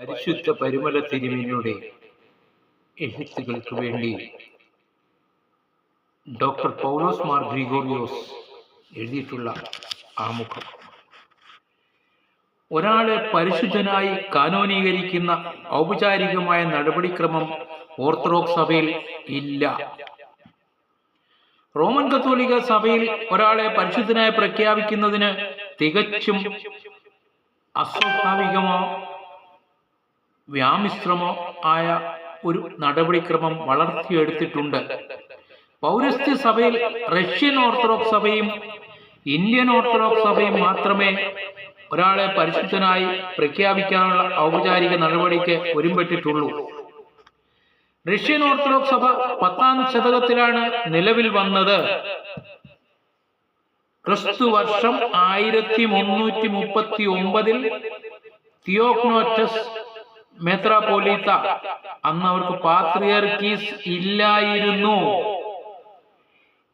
പരിശുദ്ധ പരിമല തിരുമേനിയുടെ എഴുത്തുകൾക്ക് വേണ്ടി ഡോക്ടർ പൗലോസ് മാർ ഗ്രിഗോറിയോസ് എഴുതിയിട്ടുള്ള ആമുഖം. ഒരാളെ പരിശുദ്ധനായി കാനോനീകരിക്കുന്ന ഔപചാരികമായ നടപടിക്രമം ഓർത്തഡോക്സ് സഭയിൽ ഇല്ല. റോമൻ കത്തോലിക്ക സഭയിൽ ഒരാളെ പരിശുദ്ധനായി പ്രഖ്യാപിക്കുന്നതിന് തികച്ചും അസ്വാഭാവികമോ വ്യാമിശ്രമോ ആയ ഒരു നടപടിക്രമം വളർത്തിയെടുത്തിട്ടുണ്ട്. പൗരസ്ത്യ സഭയിൽ റഷ്യൻ ഓർത്തഡോക്സ് സഭയും ഇന്ത്യൻ ഓർത്തഡോക്സ് സഭയും മാത്രമേ ഒരാളെ പരിശുദ്ധനായി പ്രഖ്യാപിക്കാനുള്ള ഔപചാരിക നടപടിക്ക് ഒരുമ്പെട്ടിട്ടുള്ളൂ. റഷ്യൻ ഓർത്തഡോക്സ് സഭ 10-ാം ശതകത്തിലാണ് നിലവിൽ വന്നത്. ക്രിസ്തു വർഷം 1339 തിയോഗ്നോറ്റസ് മെത്രാപോലീത്ത, അന്ന് അവർക്ക് പാത്രിയർക്കീസ് ഇല്ലായിരുന്നു.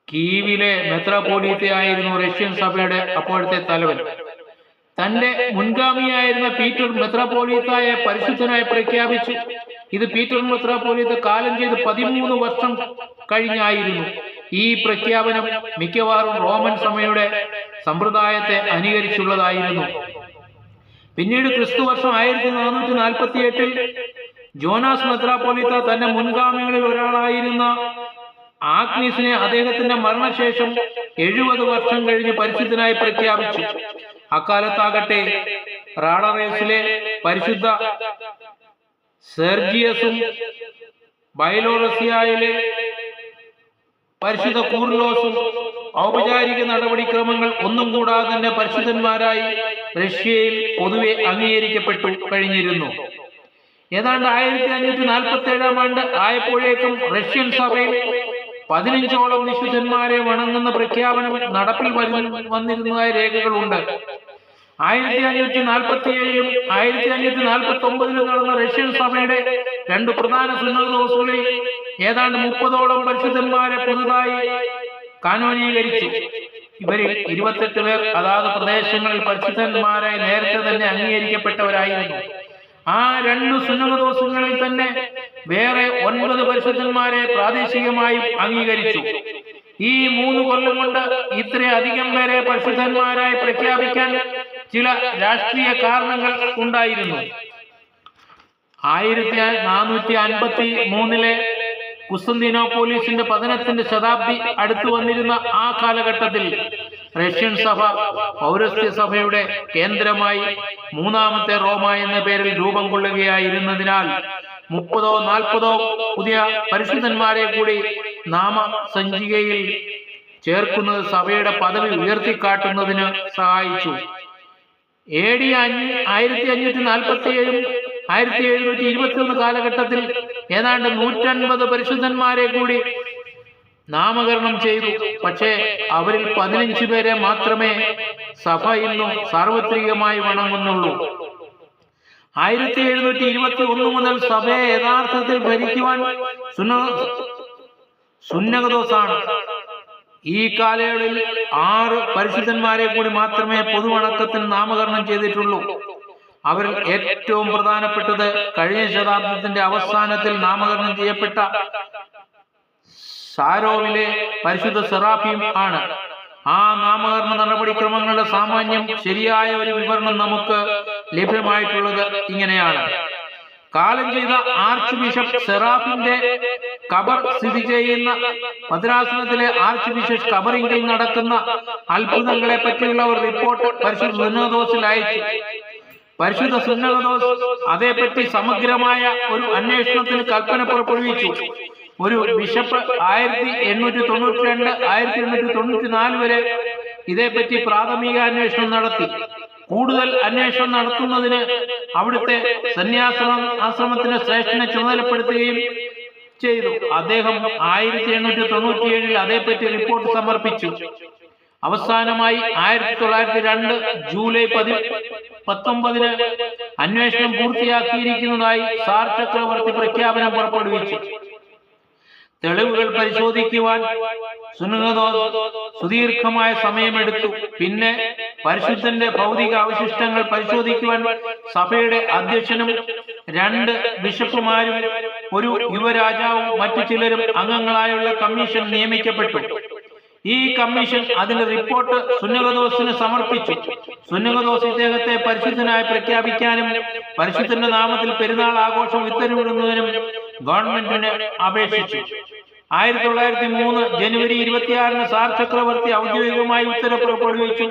കീവിലെ മെത്രാപോലീത്തയായിരുന്നു റഷ്യൻ സഭയുടെ അപ്പോഴത്തെ തലവൻ. തന്റെ മുൻഗാമിയായിരുന്ന പീറ്റർ മെത്രാപോലീത്തയെ പരിശുദ്ധനായി പ്രഖ്യാപിച്ചു. ഇത് പീറ്റർ മെത്രാപോലീത്ത കാലം ചെയ്ത് 13 വർഷം കഴിഞ്ഞായിരുന്നു. ഈ പ്രഖ്യാപനം മിക്കവാറും റോമൻ സഭയുടെ സമ്പ്രദായത്തെ അനുകരിച്ചുള്ളതായിരുന്നു. പിന്നീട് ക്രിസ്തു വർഷം 1448 ജോനാസ് മെത്രാപോലീത്ത തന്റെ മുൻഗാമികളിൽ ഒരാളായിരുന്ന ആഗ്നീസിനെ അദ്ദേഹത്തിന്റെ മരണശേഷം 70 വർഷം കഴിഞ്ഞ് പരിശുദ്ധനായി പ്രഖ്യാപിച്ചു. അക്കാലത്താകട്ടെ റാഡറേസിലെ പരിശുദ്ധ സെർജിയസും ബൈലോറസിയയിലെ പരിശുദ്ധ കൂർലോസും ഔപചാരിക നടപടിക്രമങ്ങൾ ഒന്നും കൂടാതെ തന്നെ പരിശുദ്ധന്മാരായി റഷ്യയിൽ പൊതുവെ അംഗീകരിക്കപ്പെട്ടു കഴിഞ്ഞിരുന്നു. ഏതാണ്ട് 1547 ആണ്ട് ആയപ്പോഴേക്കും റഷ്യൻ സഭയിൽ 15ഓളം വിശുദ്ധന്മാരെ വണങ്ങുന്ന പ്രഖ്യാപനം നടപ്പിൽ വന്നിരുന്നതായ രേഖകളുണ്ട്. 1547 1549 നടന്ന റഷ്യൻ സഭയുടെ 2 പ്രധാന സുന്നതദോസുകളിൽ ഏതാണ്ട് 30ഓളം പരിശുദ്ധന്മാരെ പുതുതായി കാനോനീകരിച്ചു. ഇവരിൽ 28 പേർ അതാത് പ്രദേശങ്ങളിൽ പരിശുദ്ധന്മാരായി നേരത്തെ തന്നെ അംഗീകരിക്കപ്പെട്ടവരായിരുന്നു. ആ 2 സുന്നതദോസുകളിൽ തന്നെ വേറെ 9 പരിശുദ്ധന്മാരെ പ്രാദേശികമായും അംഗീകരിച്ചു. ഈ 3 കൊല്ലം കൊണ്ട് ഇത്രയധികം പേരെ പരിശുദ്ധന്മാരായി പ്രഖ്യാപിക്കാൻ ചില രാഷ്ട്രീയ കാരണങ്ങൾ ഉണ്ടായിരുന്നു. 1453 കുസ്തന്തീനോപ്പോലിസിന്റെ പതനത്തിന്റെ ശതാബ്ദി അടുത്തു വന്നിരുന്ന ആ കാലഘട്ടത്തിൽ റഷ്യൻ സഭ പൗരസ്ത്യ സഭയുടെ കേന്ദ്രമായി 3ാമത്തെ റോമ എന്ന പേരിൽ രൂപം കൊള്ളുകയായിരുന്നതിനാൽ 30ഓ 40ഓ പുതിയ പരിശുദ്ധന്മാരെ കൂടി നാമസഞ്ചികയിൽ ചേർക്കുന്നത് സഭയുടെ പദവി ഉയർത്തിക്കാട്ടുന്നതിന് സഹായിച്ചു. AD 1547 1721 കാലഘട്ടത്തിൽ ഏതാണ്ട് 150 പരിശുദ്ധന്മാരെ കൂടി നാമകരണം ചെയ്തു. പക്ഷേ അവരിൽ 15 പേരെ മാത്രമേ സഭ ഇന്നും സാർവത്രികമായി വണങ്ങുന്നുള്ളൂ. 1721 മുതൽ സഭയെ യഥാർത്ഥത്തിൽ ഭരിക്കുവാൻ സുന്നകദോസാണ്. ഈ കാലയളവിൽ 6 പരിശുദ്ധന്മാരെ കൂടി മാത്രമേ പൊതുവണക്കത്തിന് നാമകരണം ചെയ്തിട്ടുള്ളൂ. അവരിൽ ഏറ്റവും പ്രധാനപ്പെട്ടത് കഴിഞ്ഞ ശതാബ്ദത്തിന്റെ അവസാനത്തിൽ നാമകരണം ചെയ്യപ്പെട്ട സാരോവിലെ പരിശുദ്ധ സെറാഫീം ആണ്. ആ നാമകരണ നടപടിക്രമങ്ങളുടെ സാമാന്യം ശരിയായ ഒരു വിവരണം നമുക്ക് ലഭ്യമായിട്ടുള്ളത് ഇങ്ങനെയാണ്. കാലം ചെയ്ത ആർച്ച് ബിഷപ്പ് സെറാഫിന്റെ ഖബർ സ്ഥിതി ചെയ്യുന്ന ഭദ്രാസനത്തിലെ ആർച്ച് ബിഷപ്പ് ഖബറിങ്കിൽ നടക്കുന്ന അത്ഭുതങ്ങളെ പറ്റിയുള്ള ഒരു റിപ്പോർട്ട് പരിശുദ്ധ സുന്നതദോസിൽ അയച്ചു. പരിശുദ്ധ സുന്നതദോസ് അതേപ്പറ്റി സമഗ്രമായ ഒരു അന്വേഷണത്തിന് കൽപ്പന പുറപ്പെടുവിച്ചു. ഒരു ബിഷപ്പ് 1892 1894 വരെ ഇതേപ്പറ്റി പ്രാഥമിക അന്വേഷണം നടത്തി. കൂടുതൽ അന്വേഷണം നടത്തുന്നതിന് അവിടുത്തെ സന്യാസാശ്രമത്തിന് ശ്രേഷ്ഠനെ ചുമതലപ്പെടുത്തുകയും ചെയ്തു. അദ്ദേഹം 1897 അതേപ്പറ്റി റിപ്പോർട്ട് സമർപ്പിച്ചു. അവസാനമായി 1902 ജൂലൈ 19 അന്വേഷണം പൂർത്തിയാക്കിയിരിക്കുന്നതായി സാർ ചക്രവർത്തി പ്രഖ്യാപനം പുറപ്പെടുവിച്ചു. തെളിവുകൾ പരിശോധിക്കുവാൻ സുന്നഹദോസ് സുദീർഘമായ സമയമെടുത്തു. പിന്നെ പരിശുദ്ധന്റെ ഭൗതിക അവശിഷ്ടങ്ങൾ പരിശോധിക്കുവാൻ സഭയുടെ അധ്യക്ഷനും 2 ബിഷപ്പുമാരും ഒരു യുവരാജാവും മറ്റു ചിലരും അംഗങ്ങളായുള്ള കമ്മീഷൻ നിയമിക്കപ്പെട്ടു. ഈ കമ്മീഷൻ അതിന്റെ റിപ്പോർട്ട് സുന്നഹദോസിന് സമർപ്പിച്ചു. സുന്നഹദോസ് ഇദ്ദേഹത്തെ പരിശുദ്ധനായി പ്രഖ്യാപിക്കാനും പരിശുദ്ധന്റെ നാമത്തിൽ പെരുന്നാൾ ആഘോഷം ഉത്തരവിടുന്നതിനും ഗവൺമെന്റിന് അപേക്ഷിച്ചു. 1903 ജനുവരി 26 സാർ ചക്രവർത്തി ഔദ്യോഗികമായി ഉത്തരവ് പുറപ്പെടുവിച്ചു.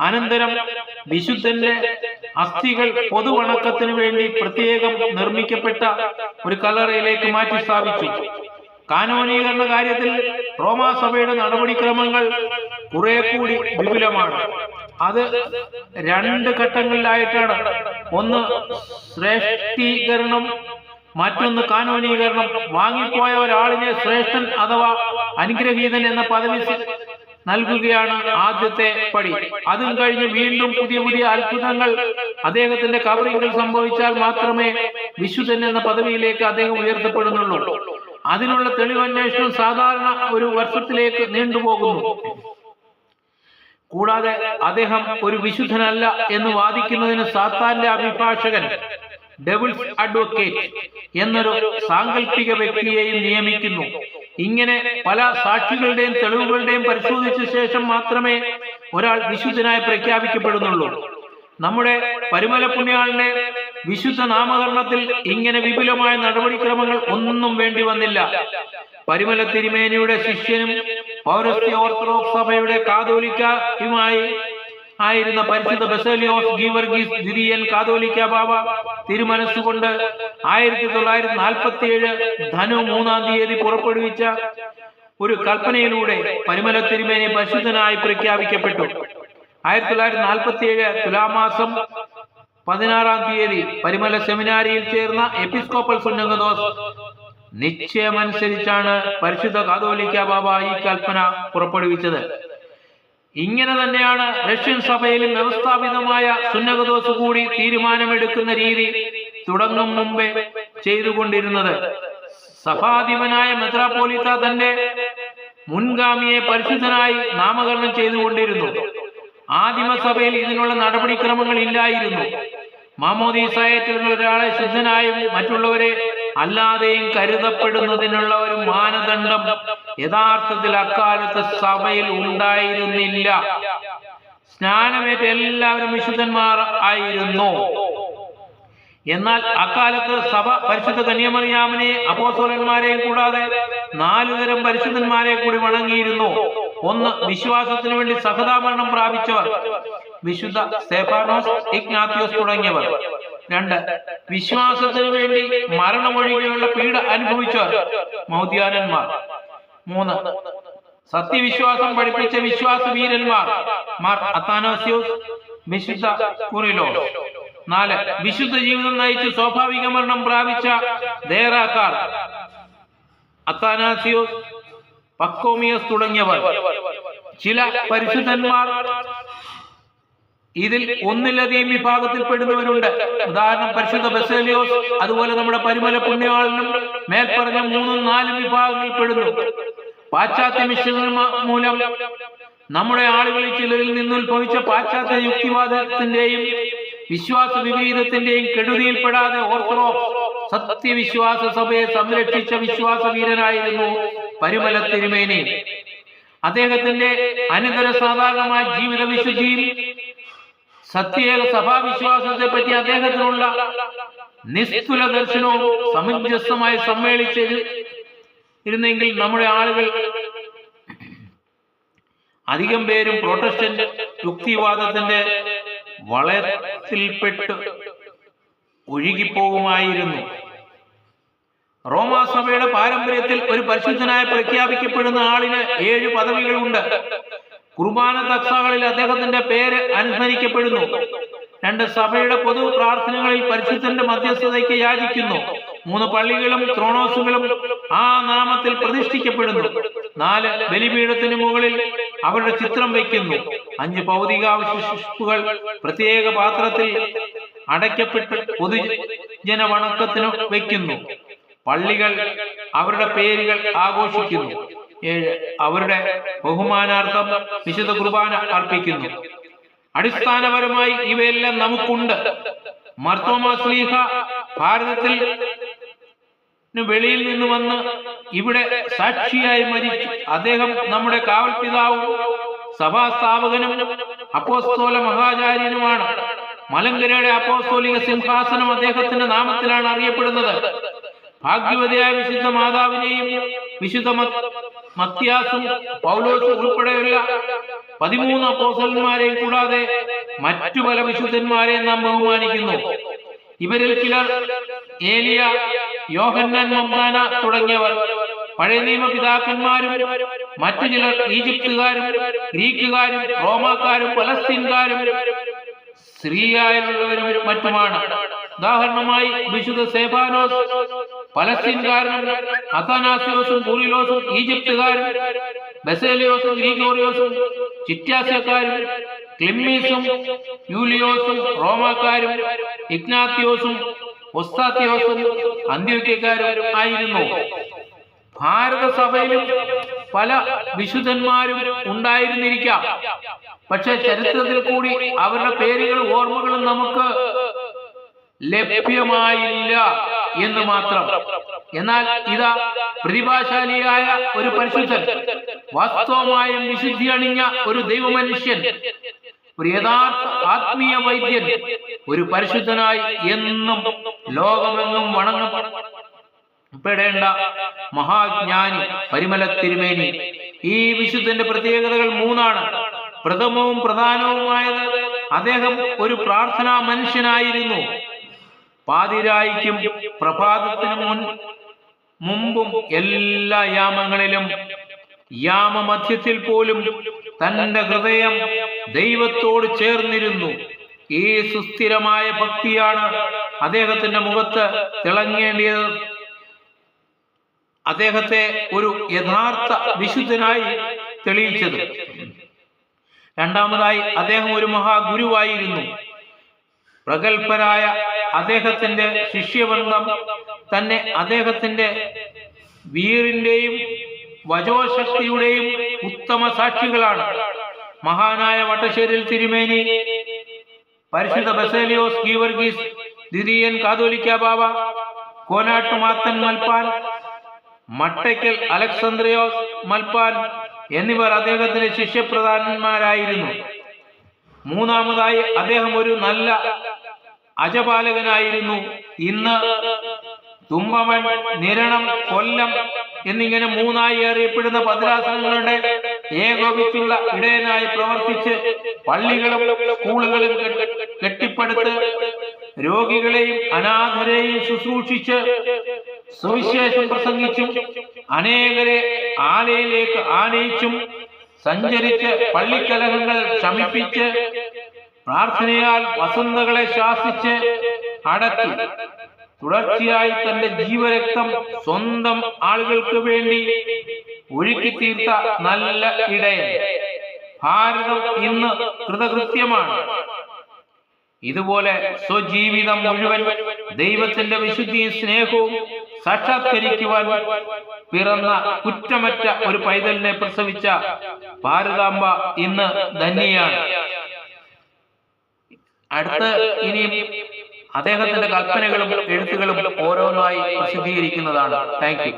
അനന്തരം വിശുദ്ധന്റെ അസ്ഥികൾ പൊതുവണക്കത്തിനു വേണ്ടി പ്രത്യേകം നിർമ്മിക്കപ്പെട്ട ഒരു കല്ലറയിലേക്ക് മാറ്റി സ്ഥാപിച്ചു. കാനോനീകരണ കാര്യത്തിൽ റോമാസഭയുടെ നടപടിക്രമങ്ങൾ കുറെ കൂടി വിപുലമാണ്. അത് 2 ഘട്ടങ്ങളിലായിട്ടാണ്. ഒന്ന് ശ്രേഷ്ഠീകരണം, മറ്റൊന്ന് കാനോനീകരണം. വാങ്ങിപ്പോയ ഒരാളിനെ ശ്രേഷ്ഠൻ അഥവാ അനുഗ്രഹീതൻ എന്ന പദവി നൽകുകയാണ് ആദ്യത്തെ പടി. അതും കഴിഞ്ഞ് വീണ്ടും പുതിയ അത്ഭുതങ്ങൾ അദ്ദേഹത്തിന്റെ കബറിങ്കൽ സംഭവിച്ചാൽ മാത്രമേ വിശുദ്ധൻ എന്ന പദവിയിലേക്ക് അദ്ദേഹം ഉയർത്തപ്പെടുന്നുള്ളൂ. അതിനുള്ള തെളിവന്വേഷണം സാധാരണ 1 വർഷത്തിലേക്ക് നീണ്ടുപോകുന്നു. കൂടാതെ അദ്ദേഹം ഒരു വിശുദ്ധനല്ല എന്ന് വാദിക്കുന്നതിന് സാത്താന്റെ അഭിഭാഷകൻ, ഡെവിൾസ് അഡ്വക്കേറ്റ് എന്നൊരു സാങ്കല്പിക വ്യക്തിയെയും നിയമിക്കുന്നു. ഇങ്ങനെ പല സാക്ഷികളുടെയും തെളിവുകളുടെയും പരിശോധിച്ച ശേഷം മാത്രമേ ഒരാൾ വിശുദ്ധനായി പ്രഖ്യാപിക്കപ്പെടുന്നുള്ളൂ. നമ്മുടെ പരിമല പുണ്യാളന്റെ വിശുദ്ധ നാമകരണത്തിൽ ഇങ്ങനെ വിപുലമായ നടപടിക്രമങ്ങൾ ഒന്നും വേണ്ടി വന്നില്ല. പരിമല തിരുമേനിയുടെ ശിഷ്യനും പൗരസ്ത്യ ഓർത്തഡോക്സ് സഭയുടെ കാതോലിക്കയുമായി ആയിരുന്ന പരിശുദ്ധ ബസേലിയോസ് ഗീവർഗീസ് ദ്വിതീയൻ കാതോലിക്ക ബാബ തിരുമനസ്സുകൊണ്ട് 1947 ധനു 3-ാം തീയതി പുറപ്പെടുവിച്ച ഒരു കൽപ്പനയിലൂടെ പരിമല തിരുമേനി പരിശുദ്ധനായി പ്രഖ്യാപിക്കപ്പെട്ടു. 1947 തുലാമാസം 16-ാം തീയതി പരിമല സെമിനാരിയിൽ ചേർന്ന എപ്പിസ്കോപ്പൽ സുന്നഹദോസ് നിശ്ചയമനുസരിച്ചാണ് പരിശുദ്ധ കാതോലിക്ക ബാബ ഈ കൽപ്പന പുറപ്പെടുവിച്ചത്. ഇങ്ങനെ തന്നെയാണ് റഷ്യൻ സഭയിലും വ്യവസ്ഥാപിതമായ സുന്നഹദോസ് കൂടി തീരുമാനമെടുക്കുന്ന രീതി തുടങ്ങും മുമ്പേ ചെയ്തുകൊണ്ടിരുന്നത്. സഭാധിപനായ മെത്രാപ്പോലീത്ത തന്റെ മുൻഗാമിയെ പരിശുദ്ധനായി നാമകരണം ചെയ്തുകൊണ്ടിരുന്നു. ആദിമസഭയിൽ ഇതിനുള്ള നടപടിക്രമങ്ങൾ ഇല്ലായിരുന്നു. മാമോദീസായേറ്റുള്ള ഒരാളെ ശുദ്ധനായും മറ്റുള്ളവരെ അല്ലാതെയും കരുതപ്പെടുന്നതിനുള്ള ഒരു മാനദണ്ഡം യഥാർത്ഥത്തിൽ അക്കാലത്ത് സഭയിൽ ഉണ്ടായിരുന്നില്ല. സ്നാനമേറ്റ എല്ലാവരും വിശുദ്ധന്മാർ ആയിരുന്നു. എന്നാൽ അക്കാലത്ത് സഭ പരിശുദ്ധ കന്യാമറിയാമിനെ അപ്പോസ്തലന്മാരെയും കൂടാതെ 4 തരം പരിശുദ്ധന്മാരെ കൂടി വണങ്ങിയിരുന്നു. ഒന്ന്, വിശ്വാസത്തിനു വേണ്ടി സഹതാമരണം പ്രാപിച്ചവർ, വിശുദ്ധ സ്തെഫാനോസ്, ഇഗ്നാത്യോസ് തുടങ്ങിയവർ. 2, വിശ്വാസത്തിനു വേണ്ടി മരണമൊഴികെയുള്ള പീഡ അനുഭവിച്ചവർ, മൗദ്യാനന്മാർ. 3, സത്യവിശ്വാസം പഠിപ്പിച്ച വിശ്വാസ വീരന്മാർ, മാർ അത്താനാസ്യോസ്, വിശുദ്ധ കുറിലോസ്. 4, വിശുദ്ധ ജീവിതം നയിച്ച് സ്വാഭാവിക മരണം പ്രാപിച്ച ദേറാക്കാർ, അത്താനാസ്യോസ്, പക്കോമിയസ് തുടങ്ങിയവർ. ചില പരിശുദ്ധന്മാർ ഇതിൽ ഒന്നിലധികം വിഭാഗത്തിൽപ്പെടുന്നവരുണ്ട്. ഉദാഹരണം പരിശുദ്ധ ബസേലിയോസ്, അതുപോലെ നമ്മുടെ പരിമല പുണ്യാളനും മേൽപ്പറഞ്ഞ 3, 4 വിഭാഗങ്ങളിൽപ്പെടുന്നു. പാശ്ചാത്യ മിശ്രണം മൂലം നമ്മുടെ ആളുകളിൽ ചിലരിൽ നിന്നുത്ഭവിച്ച പാശ്ചാത്യ യുക്തിവാദത്തിന്റെയും വിശ്വാസ വിപരീതത്തിന്റെയും കെടുതിയിൽപ്പെടാതെ ഓർത്തഡോക്സ് സത്യവിശ്വാസ സഭയെ സംരക്ഷിച്ച വിശ്വാസ വീരനായിരുന്നു പരിമല തിരുമേനി. അദ്ദേഹത്തിന്റെ അനന്തര സാധാരണമായ ജീവിത വിശുദ്ധിയും സത്യേക സഭാവിശ്വാസത്തെ പറ്റി അദ്ദേഹത്തിനുള്ള നിസ്തുല ദർശനവും സമഞ്ജസമായി സമ്മേളിച്ചിരുന്നെങ്കിൽ നമ്മുടെ ആളുകൾ അധികം പേരും പ്രൊട്ടസ്റ്റന്റ് യുക്തിവാദത്തിന്റെ വളയത്തിൽപ്പെട്ട് ഒഴുകിപ്പോകുമായിരുന്നു. റോമാസഭയുടെ പാരമ്പര്യത്തിൽ ഒരു പരിശുദ്ധനായി പ്രഖ്യാപിക്കപ്പെടുന്ന ആളിന് 7 പദവികളുണ്ട്. കുർബാന തക്സകളിൽ അദ്ദേഹത്തിന്റെ പേര് അനുസ്മരിക്കപ്പെടുന്നു. 2, സഭയുടെ പൊതു പ്രാർത്ഥനകളിൽ പരിശുദ്ധന്റെ മധ്യസ്ഥതയ്ക്ക് യാചിക്കുന്നു. 3, പള്ളികളും ത്രോണോസുകളും ആ നാമത്തിൽ പ്രതിഷ്ഠിക്കപ്പെടുന്നു. 4, ബലിപീഠത്തിന് മുകളിൽ അവരുടെ ചിത്രം വയ്ക്കുന്നു. 5, ഭൗതികാവശിഷ്പുകൾ പ്രത്യേക പാത്രത്തിൽ അടയ്ക്കപ്പെട്ട് പൊതുജന വണക്കത്തിന് വയ്ക്കുന്നു. പള്ളികൾ അവരുടെ പേരുകൾ ആഘോഷിക്കുന്നു. 7. അവരുടെ ബഹുമാനാർത്ഥം വിശുദ്ധ കുർബാന അർപ്പിക്കുന്നു. അടിസ്ഥാനപരമായി ഇവയെല്ലാം നമുക്കുണ്ട്. മാർത്തോമാ ശ്ലീഹ ഭാരതത്തിൽ വെളിയിൽ നിന്ന് വന്ന് ഇവിടെ സാക്ഷിയായി മരിച്ചു. അദ്ദേഹം നമ്മുടെ കാവൽ പിതാവും സഭാസ്ഥാപകനും അപ്പോസ്തോല മഹാചാര്യനുമാണ്. മലങ്കരയുടെ അപ്പോസ്തോലിക സിംഹാസനം അദ്ദേഹത്തിന്റെ നാമത്തിലാണ് അറിയപ്പെടുന്നത്. ഭാഗ്യവതിയായ വിശുദ്ധ മാതാവിനെയും വിശുദ്ധ മത്യാസും പൗലോസും ഉൾപ്പെടെയുള്ള 13 അപ്പോസ്തലന്മാരെയും കൂടാതെ മറ്റു പല വിശുദ്ധന്മാരെയും നാം ബഹുമാനിക്കുന്നു. ഇവരിൽ ചിലർ ഏലിയ, യോഹന്നാൻ മമ്ദാന തുടങ്ങിയവർ പഴയ നിയമ പിതാക്കന്മാരും മറ്റു ചിലർ ഈജിപ്തുകാരും ഗ്രീക്കുകാരും റോമാക്കാരും പലസ്തീൻകാരും സിറിയയിലുള്ളവരും മറ്റുമാണ്. ഉദാഹരണമായി വിശുദ്ധ സേഫാനോസ് പലസ്തീൻകാരനും, അഥാനാസിയോസും കൂറിലോസും ഈജിപ്തുകാരും, ബസേലിയോസും ഗ്രീഗോറിയോസും ചിറ്റാസ്യക്കാരും, ക്ലിമ്മീസും യൂലിയോസും റോമാക്കാരും, ഇഗ്നാത്തിയോസും ഒസ്താത്തിയോസും അന്ത്യോക്യക്കാരും ആയിരുന്നു. ഭാരത സഭയിലും പല വിശുദ്ധന്മാരും ഉണ്ടായിരുന്നിരിക്കാം. പക്ഷെ ചരിത്രത്തിൽ കൂടി അവരുടെ പേരുകളും ഓർമ്മകളും നമുക്ക് ലഭ്യമായില്ല എന്ന് മാത്രം. എന്നാൽ ഇതാ പ്രതിഭാശാലിയായ ഒരു പരിശുദ്ധൻ, വാസ്തവമായും വിശുദ്ധി അണിഞ്ഞ ഒരു ദൈവമനുഷ്യൻ, ഒരു യഥാർത്ഥ ആത്മീയ വൈദ്യൻ, ഒരു പരിശുദ്ധനായി എന്നും ലോകമെങ്ങും വണങ്ങപ്പെടേണ്ട മഹാജ്ഞാനി പരിമല തിരുമേനി. ഈ വിശുദ്ധന്റെ പ്രത്യേകതകൾ 3 പ്രഥമവും പ്രധാനവുമായത് അദ്ദേഹം ഒരു പ്രാർത്ഥനാ മനുഷ്യനായിരുന്നു. പാതിരായിക്കും പ്രഭാതത്തിനും മുമ്പും എല്ലാ യാമങ്ങളിലും യാമമധ്യത്തിൽ പോലും തന്റെ ഹൃദയം ദൈവത്തോട് ചേർന്നിരുന്നു. ഈ സുസ്ഥിരമായ ഭക്തിയാണ് അദ്ദേഹത്തിന്റെ മുഖത്ത് തിളങ്ങേണ്ടിയത്, അദ്ദേഹത്തെ ഒരു യഥാർത്ഥ വിശുദ്ധനായി തെളിയിച്ചത്. രണ്ടാമതായി അദ്ദേഹം ഒരു മഹാഗുരുവായിരുന്നു. പ്രഗത്ഭരായ അദ്ദേഹത്തിന്റെ ശിഷ്യവൃന്ദം തന്നെ അദ്ദേഹത്തിന്റെ വീറിന്റെയും വചോശക്തിയുടെയും ഉത്തമ സാക്ഷികളാണ്. മഹാനായ വട്ടശ്ശേരിൽ തിരുമേനി, പരിശുദ്ധ ബസേലിയോസ് ഗീവർഗീസ് ദ്വിതീയൻ കാതോലിക്ക ബാവ, കോനാട്ട് മാത്തൻ മൽപ്പാൻ, മട്ടയ്ക്കൽ അലക്സാന്ദ്രിയോസ് മൽപ്പാൻ എന്നിവർ അദ്ദേഹത്തിന്റെ ശിഷ്യപ്രധാനന്മാരായിരുന്നു. മൂന്നാമതായി അദ്ദേഹം ഒരു നല്ല അജപാലകനായിരുന്നു. ഇന്ന് തുമ്പമൺ, നിരണം, കൊല്ലം എന്നിങ്ങനെ 3 അറിയപ്പെടുന്ന ഭദ്രാസനങ്ങളുടെ ഏകോപിച്ചുള്ള ഇടയനായി പ്രവർത്തിച്ച് പള്ളികളും സ്കൂളുകളും കെട്ടിപ്പടുത്ത് രോഗികളെയും അനാഥരെയും ശുശ്രൂഷിച്ച് സുവിശേഷം പ്രസംഗിച്ചും അനേകരെ ആലയിലേക്ക് ആനയിച്ചും സഞ്ചരിച്ച് പള്ളിക്കലഹങ്ങൾ ശമിപ്പിച്ച് പ്രാർത്ഥനയാൽ വസന്തകളെ ശാസിച്ച് അടക്കി തുടർച്ചയായി തന്റെ ജീവരക്തം സ്വന്തം ആളുകൾക്ക് വേണ്ടി ഒഴുക്കി തീർത്ത നല്ല ഇടയൻ. ഭാരതം ഇന്ന് കൃതകൃത്യമാണ്. ഇതുപോലെ സ്വജീവിതം മുഴുവൻ ദൈവത്തിന്റെ വിശുദ്ധിയും സ്നേഹവും സാക്ഷാത്കരിക്കുവാൻ പിറന്ന കുറ്റമറ്റ ഒരു പൈതലിനെ പ്രസവിച്ച ഭാരതാംബ ഇന്ന് ധന്യയാണ്. അടുത്ത് ഇനിയും അദ്ദേഹത്തിന്റെ കൽപ്പനകളും എഴുത്തുകളും ഓരോന്നായി പ്രസിദ്ധീകരിക്കുന്നതാണ്. Thank you.